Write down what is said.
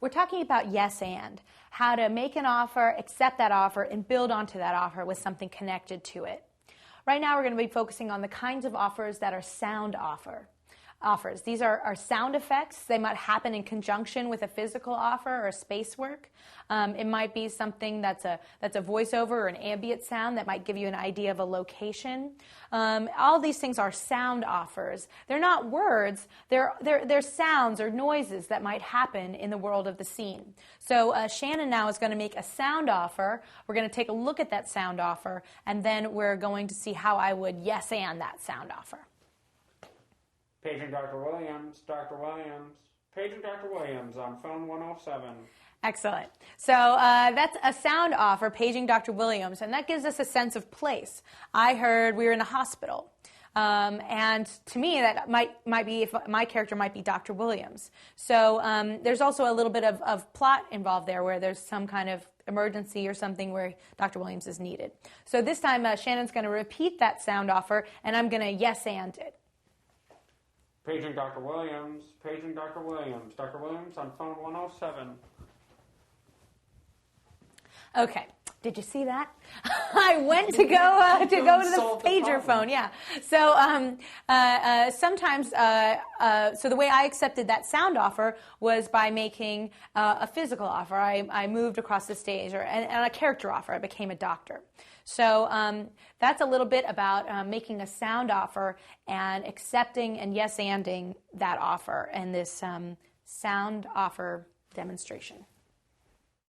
We're talking about yes and, how to make an offer, accept that offer, and build onto that offer with something connected to it. Right now we're going to be focusing on the kinds of offers that are sound offers. These are sound effects. They might happen in conjunction with a physical offer or space work. It might be something that's a voiceover or an ambient sound that might give you an idea of a location. All these things are sound offers. They're not words. They're sounds or noises that might happen in the world of the scene. So Shannon now is going to make a sound offer. We're going to take a look at that sound offer, and then we're going to see how I would yes and that sound offer. Paging Dr. Williams, Dr. Williams. Paging Dr. Williams on phone 107. Excellent. So that's a sound offer, paging Dr. Williams, and that gives us a sense of place. I heard we were in a hospital, and to me that might be, if my character might be Dr. Williams. So there's also a little bit of plot involved there where there's some kind of emergency or something where Dr. Williams is needed. So this time Shannon's going to repeat that sound offer, and I'm going to yes and it. Paging Dr. Williams, paging Dr. Williams. Dr. Williams on phone 107. Okay. Did you see that? I went to go to the pager phone. Yeah. So sometimes, so the way I accepted that sound offer was by making a physical offer. I moved across the stage, and a character offer. I became a doctor. So that's a little bit about making a sound offer and accepting and yes-anding that offer in this sound offer demonstration.